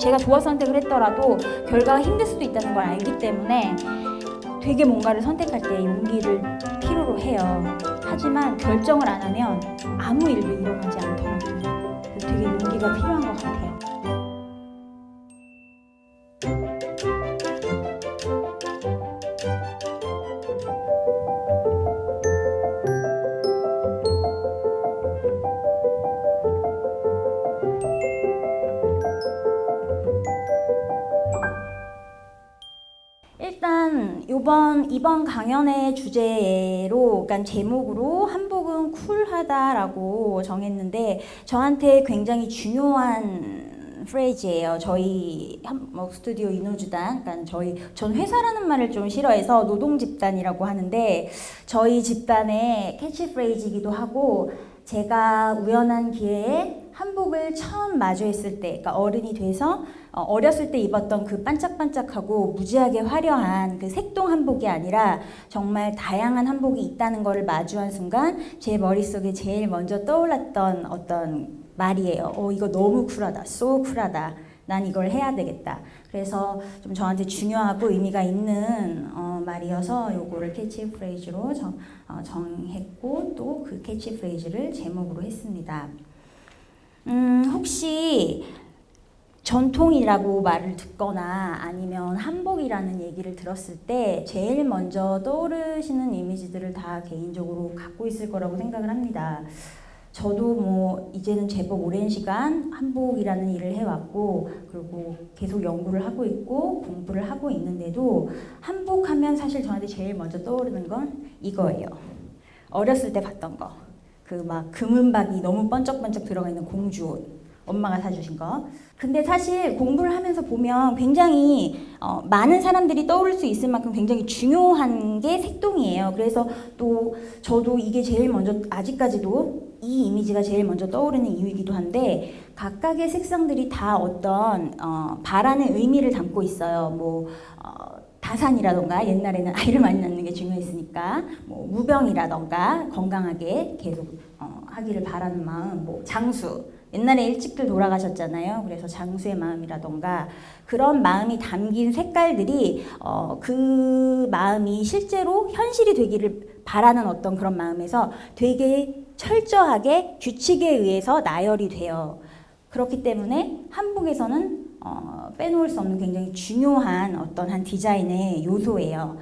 제가 좋아서 선택을 했더라도 결과가 힘들 수도 있다는 걸 알기 때문에 되게 뭔가를 선택할 때 용기를 필요로 해요. 하지만 결정을 안 하면 아무 일도 일어나지 않더라고요. 되게 용기가 필요한 것 같아요. 일단 이번 강연의 주제로, 그러니까 제목으로 한복은 쿨하다라고 정했는데 저한테 굉장히 중요한 프레이즈예요. 저희 스튜디오 인호주단, 그러니까 전 회사라는 말을 좀 싫어해서 노동집단이라고 하는데 저희 집단의 캐치프레이즈이기도 하고, 제가 우연한 기회에 한복을 처음 마주했을 때, 그러니까 어른이 돼서 어렸을 때 입었던 그 반짝반짝하고 무지하게 화려한 그 색동 한복이 아니라 정말 다양한 한복이 있다는 것을 마주한 순간 제 머릿속에 제일 먼저 떠올랐던 어떤 말이에요. 이거 너무 쿨하다. so 쿨하다. 난 이걸 해야 되겠다. 그래서 좀 저한테 중요하고 의미가 있는 말이어서 요거를 캐치프레이즈로 정했고 또 그 캐치프레이즈를 제목으로 했습니다. 혹시 전통이라고 말을 듣거나 아니면 한복이라는 얘기를 들었을 때 제일 먼저 떠오르시는 이미지들을 다 개인적으로 갖고 있을 거라고 생각을 합니다. 저도 이제는 제법 오랜 시간 한복이라는 일을 해왔고, 그리고 계속 연구를 하고 있고 공부를 하고 있는데도 한복하면 사실 저한테 제일 먼저 떠오르는 건 이거예요. 어렸을 때 봤던 거. 그 금은박이 너무 번쩍번쩍 들어가 있는 공주옷. 엄마가 사주신 거. 근데 사실 공부를 하면서 보면 굉장히 많은 사람들이 떠오를 수 있을 만큼 굉장히 중요한 게 색동이에요. 그래서 또 저도 이게 제일 먼저, 아직까지도 이 이미지가 제일 먼저 떠오르는 이유이기도 한데, 각각의 색상들이 다 어떤 바라는 의미를 담고 있어요. 다산이라던가, 옛날에는 아이를 많이 낳는 게 중요했으니까 무병이라던가 건강하게 계속 하기를 바라는 마음, 장수, 옛날에 일찍들 돌아가셨잖아요. 그래서 장수의 마음이라던가 그런 마음이 담긴 색깔들이 그 마음이 실제로 현실이 되기를 바라는 어떤 그런 마음에서 되게 철저하게 규칙에 의해서 나열이 돼요. 그렇기 때문에 한복에서는 빼놓을 수 없는 굉장히 중요한 어떤 한 디자인의 요소예요.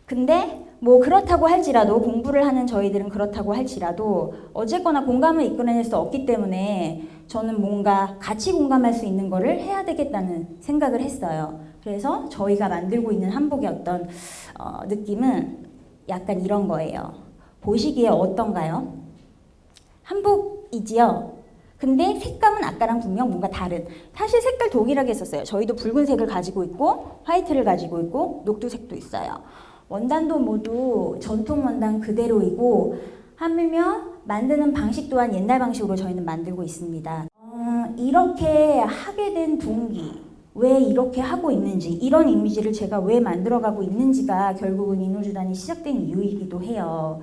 근데 그렇다고 할지라도, 공부를 하는 저희들은 그렇다고 할지라도 어쨌거나 공감을 이끌어낼 수 없기 때문에 저는 뭔가 같이 공감할 수 있는 거를 해야 되겠다는 생각을 했어요. 그래서 저희가 만들고 있는 한복의 어떤 느낌은 약간 이런 거예요. 보시기에 어떤가요? 한복이지요? 근데 색감은 아까랑 분명 뭔가 다른, 사실 색깔 동일하게 썼어요. 저희도 붉은색을 가지고 있고 화이트를 가지고 있고 녹두색도 있어요. 원단도 모두 전통 원단 그대로이고, 하물며 만드는 방식 또한 옛날 방식으로 저희는 만들고 있습니다. 이렇게 하게 된 동기, 왜 이렇게 하고 있는지, 이런 이미지를 제가 왜 만들어가고 있는지가 결국은 인호주단이 시작된 이유이기도 해요.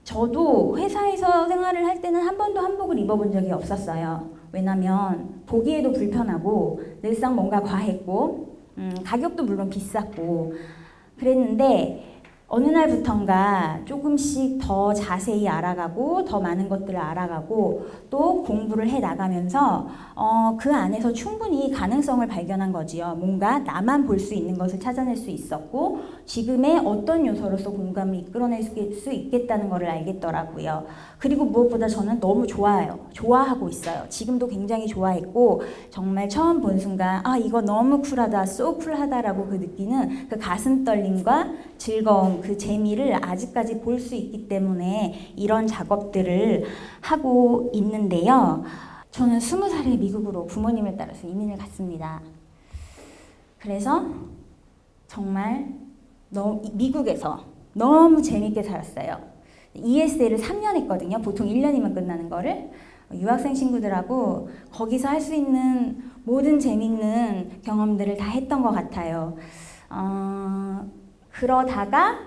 저도 회사에서 생활을 할 때는 한 번도 한복을 입어본 적이 없었어요. 왜냐면 보기에도 불편하고 늘상 뭔가 과했고 가격도 물론 비쌌고 그랬는데, 어느 날부턴가 조금씩 더 자세히 알아가고 더 많은 것들을 알아가고 또 공부를 해 나가면서 그 안에서 충분히 가능성을 발견한 거지요. 뭔가 나만 볼 수 있는 것을 찾아낼 수 있었고, 지금의 어떤 요소로서 공감을 이끌어낼 수 있겠다는 것을 알겠더라고요. 그리고 무엇보다 저는 너무 좋아하고 있어요. 지금도 굉장히 좋아했고, 정말 처음 본 순간 이거 너무 쿨하다, so 쿨하다라고 느끼는 그 가슴 떨림과 즐거움, 그 재미를 아직까지 볼 수 있기 때문에 이런 작업들을 하고 있는데요. 저는 20살에 미국으로 부모님을 따라서 이민을 갔습니다. 그래서 정말 미국에서 너무 재밌게 살았어요. ESL을 3년 했거든요. 보통 1년이면 끝나는 거를. 유학생 친구들하고 거기서 할 수 있는 모든 재밌는 경험들을 다 했던 것 같아요. 그러다가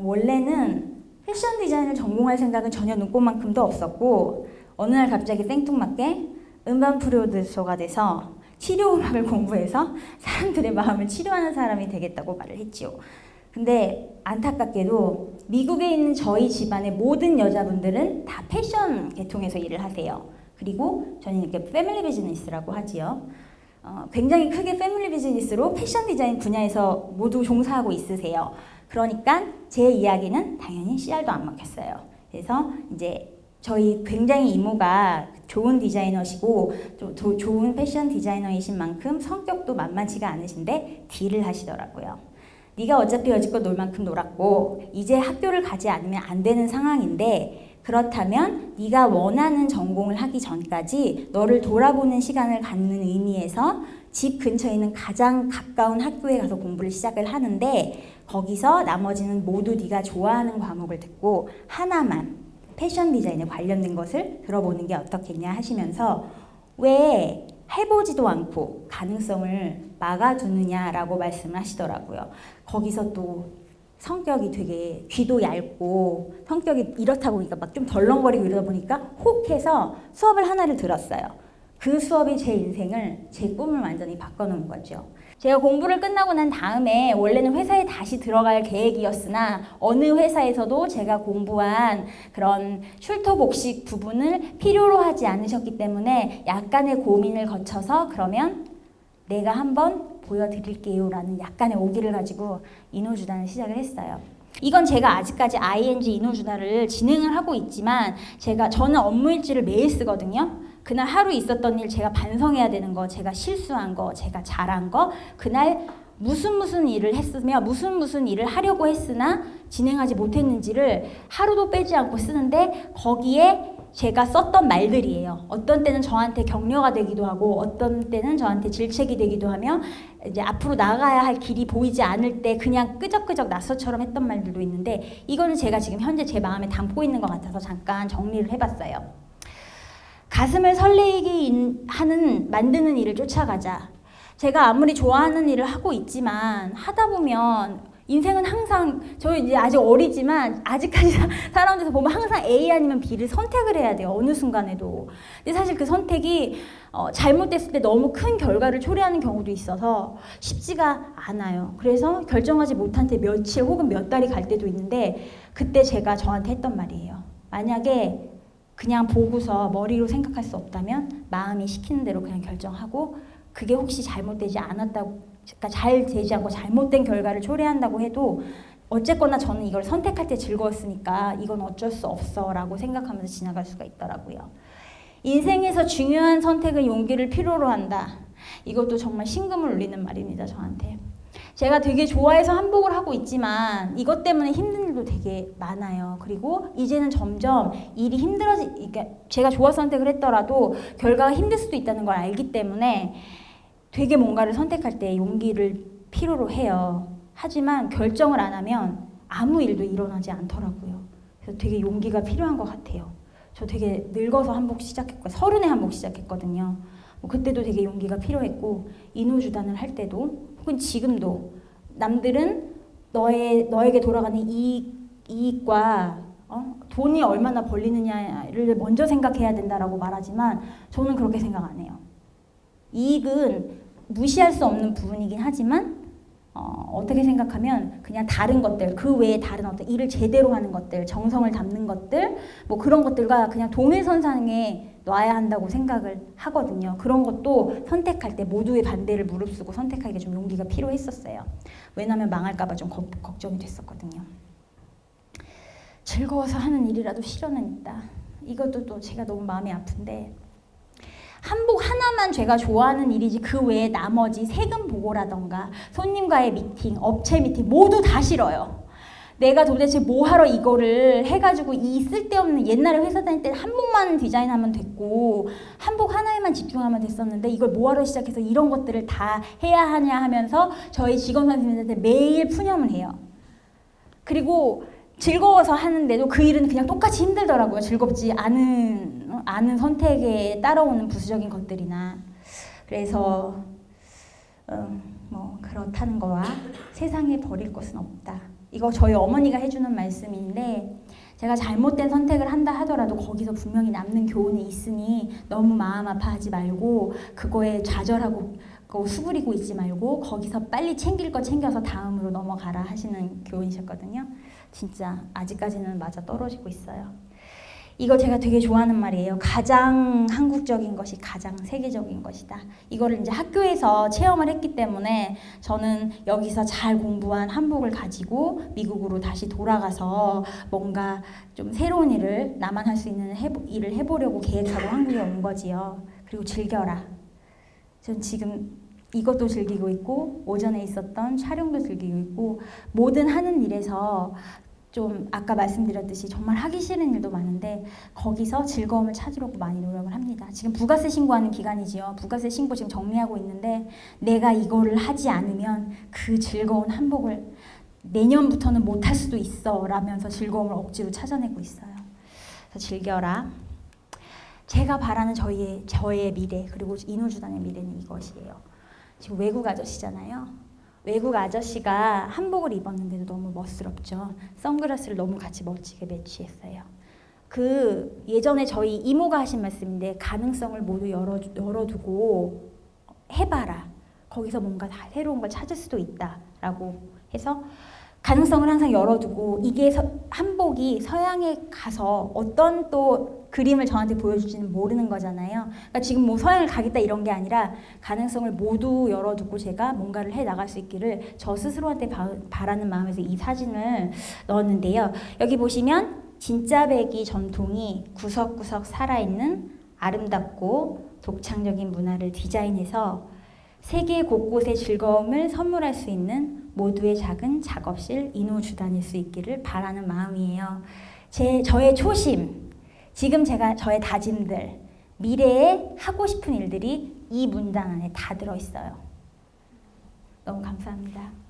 원래는 패션 디자인을 전공할 생각은 전혀 눈꼽만큼도 없었고, 어느 날 갑자기 생뚱맞게 음반 프로듀서가 돼서 치료음악을 공부해서 사람들의 마음을 치료하는 사람이 되겠다고 말을 했지요. 근데 안타깝게도 미국에 있는 저희 집안의 모든 여자분들은 다 패션 계통에서 일을 하세요. 그리고 저는 이렇게 패밀리 비즈니스라고 하지요. 굉장히 크게 패밀리 비즈니스로 패션 디자인 분야에서 모두 종사하고 있으세요. 그러니까 제 이야기는 당연히 씨알도 안 먹혔어요. 그래서 이제 저희 굉장히 이모가 좋은 디자이너시고 또 좋은 패션 디자이너이신 만큼 성격도 만만치가 않으신데 딜을 하시더라고요. 네가 어차피 여지껏 놀 만큼 놀았고 이제 학교를 가지 않으면 안 되는 상황인데 그렇다면 네가 원하는 전공을 하기 전까지 너를 돌아보는 시간을 갖는 의미에서 집 근처에 있는 가장 가까운 학교에 가서 공부를 시작을 하는데 거기서 나머지는 모두 네가 좋아하는 과목을 듣고 하나만 패션 디자인에 관련된 것을 들어보는 게 어떻겠냐 하시면서 왜 해보지도 않고 가능성을 막아두느냐라고 말씀을 하시더라고요. 거기서 또 성격이 되게 귀도 얇고 성격이 이렇다 보니까 막 좀 덜렁거리고 이러다 보니까 혹 해서 수업을 하나를 들었어요. 그 수업이 제 인생을, 제 꿈을 완전히 바꿔놓은 거죠. 제가 공부를 끝나고 난 다음에 원래는 회사에 다시 들어갈 계획이었으나 어느 회사에서도 제가 공부한 그런 슐터 복식 부분을 필요로 하지 않으셨기 때문에 약간의 고민을 거쳐서 그러면 내가 한번 보여드릴게요 라는 약간의 오기를 가지고 인호주단을 시작을 했어요. 이건 제가 아직까지 ING 인호주단을 진행을 하고 있지만 저는 업무일지를 매일 쓰거든요. 그날 하루 있었던 일, 제가 반성해야 되는 거, 제가 실수한 거, 제가 잘한 거, 그날 무슨 일을 했으며 무슨 일을 하려고 했으나 진행하지 못했는지를 하루도 빼지 않고 쓰는데 거기에 제가 썼던 말들이에요. 어떤 때는 저한테 격려가 되기도 하고 어떤 때는 저한테 질책이 되기도 하며 이제 앞으로 나가야 할 길이 보이지 않을 때 그냥 끄적끄적 낯설처럼 했던 말들도 있는데 이거는 제가 지금 현재 제 마음에 담고 있는 것 같아서 잠깐 정리를 해봤어요. 가슴을 설레게 만드는 일을 쫓아가자. 제가 아무리 좋아하는 일을 하고 있지만 하다 보면 인생은 항상 저 이제 아직 어리지만 아직까지 살아온 데서 보면 항상 A 아니면 B를 선택을 해야 돼요. 어느 순간에도. 근데 사실 그 선택이 잘못됐을 때 너무 큰 결과를 초래하는 경우도 있어서 쉽지가 않아요. 그래서 결정하지 못한 채 며칠 혹은 몇 달이 갈 때도 있는데 그때 제가 저한테 했던 말이에요. 만약에 그냥 보고서 머리로 생각할 수 없다면 마음이 시키는 대로 그냥 결정하고 그게 혹시 잘못되지 않았다고 그러니까 잘 되지 않고 잘못된 결과를 초래한다고 해도 어쨌거나 저는 이걸 선택할 때 즐거웠으니까 이건 어쩔 수 없어 라고 생각하면서 지나갈 수가 있더라고요. 인생에서 중요한 선택은 용기를 필요로 한다. 이것도 정말 심금을 울리는 말입니다. 저한테. 제가 되게 좋아해서 한복을 하고 있지만 이것 때문에 힘든 일도 되게 많아요. 그리고 이제는 점점 일이 그러니까 제가 좋아서 선택을 했더라도 결과가 힘들 수도 있다는 걸 알기 때문에 되게 뭔가를 선택할 때 용기를 필요로 해요. 하지만 결정을 안 하면 아무 일도 일어나지 않더라고요. 그래서 되게 용기가 필요한 것 같아요. 저 되게 늙어서 한복 시작했고 30에 한복 시작했거든요. 그때도 되게 용기가 필요했고 인후주단을 할 때도 혹은 지금도 남들은 너에게 돌아가는 이익과 돈이 얼마나 벌리느냐를 먼저 생각해야 된다라고 말하지만 저는 그렇게 생각 안 해요. 이익은 무시할 수 없는 부분이긴 하지만 어떻게 생각하면 그냥 다른 것들, 그 외에 다른 어떤 일을 제대로 하는 것들, 정성을 담는 것들, 뭐 그런 것들과 그냥 동일선상에 놔야 한다고 생각을 하거든요. 그런 것도 선택할 때 모두의 반대를 무릅쓰고 선택하기가 좀 용기가 필요했었어요. 왜냐하면 망할까봐 좀 걱정이 됐었거든요. 즐거워서 하는 일이라도 실현은 있다. 이것도 또 제가 너무 마음이 아픈데 한복 하나만 제가 좋아하는 일이지 그 외에 나머지 세금 보고라던가 손님과의 미팅, 업체 미팅 모두 다 싫어요. 내가 도대체 뭐하러 이거를 해가지고 이 쓸데없는 옛날에 회사 다닐 때 한복만 디자인하면 됐고 한복 하나에만 집중하면 됐었는데 이걸 뭐하러 시작해서 이런 것들을 다 해야 하냐 하면서 저희 직원 선생님들한테 매일 푸념을 해요. 그리고 즐거워서 하는데도 그 일은 그냥 똑같이 힘들더라고요. 즐겁지 않은 선택에 따라오는 부수적인 것들이나. 그래서 뭐 그렇다는 거와 세상에 버릴 것은 없다. 이거 저희 어머니가 해주는 말씀인데 제가 잘못된 선택을 한다 하더라도 거기서 분명히 남는 교훈이 있으니 너무 마음 아파하지 말고 그거에 좌절하고 수그리고 있지 말고 거기서 빨리 챙길 거 챙겨서 다음으로 넘어가라 하시는 교훈이셨거든요. 진짜 아직까지는 맞아 떨어지고 있어요. 이거 제가 되게 좋아하는 말이에요. 가장 한국적인 것이 가장 세계적인 것이다. 이거를 이제 학교에서 체험을 했기 때문에 저는 여기서 잘 공부한 한복을 가지고 미국으로 다시 돌아가서 뭔가 좀 새로운 일을 나만 할 수 있는 일을 해보려고 계획하고 한국에 온 거지요. 그리고 즐겨라. 전 지금 이것도 즐기고 있고 오전에 있었던 촬영도 즐기고 있고 모든 하는 일에서 좀 아까 말씀드렸듯이 정말 하기 싫은 일도 많은데 거기서 즐거움을 찾으려고 많이 노력을 합니다. 지금 부가세 신고하는 기간이지요. 부가세 신고 지금 정리하고 있는데 내가 이거를 하지 않으면 그 즐거운 한복을 내년부터는 못 할 수도 있어 라면서 즐거움을 억지로 찾아내고 있어요. 그래서 즐겨라. 제가 바라는 저의 미래 그리고 인우주단의 미래는 이것이에요. 지금 외국 아저씨잖아요. 외국 아저씨가 한복을 입었는데도 너무 멋스럽죠. 선글라스를 너무 같이 멋지게 매치했어요. 그 예전에 저희 이모가 하신 말씀인데 가능성을 모두 열어두고 해봐라. 거기서 뭔가 다 새로운 걸 찾을 수도 있다라고 해서 가능성을 항상 열어두고 이게 한복이 서양에 가서 어떤 또 그림을 저한테 보여줄지는 모르는 거잖아요. 그러니까 지금 뭐 서양을 가겠다 이런 게 아니라 가능성을 모두 열어두고 제가 뭔가를 해 나갈 수 있기를 저 스스로한테 바라는 마음에서 이 사진을 넣었는데요. 여기 보시면 진짜배기 전통이 구석구석 살아있는 아름답고 독창적인 문화를 디자인해서 세계 곳곳의 즐거움을 선물할 수 있는 모두의 작은 작업실 인우주단일 수 있기를 바라는 마음이에요. 저의 초심, 지금 저의 다짐들, 미래에 하고 싶은 일들이 이 문단 안에 다 들어있어요. 너무 감사합니다.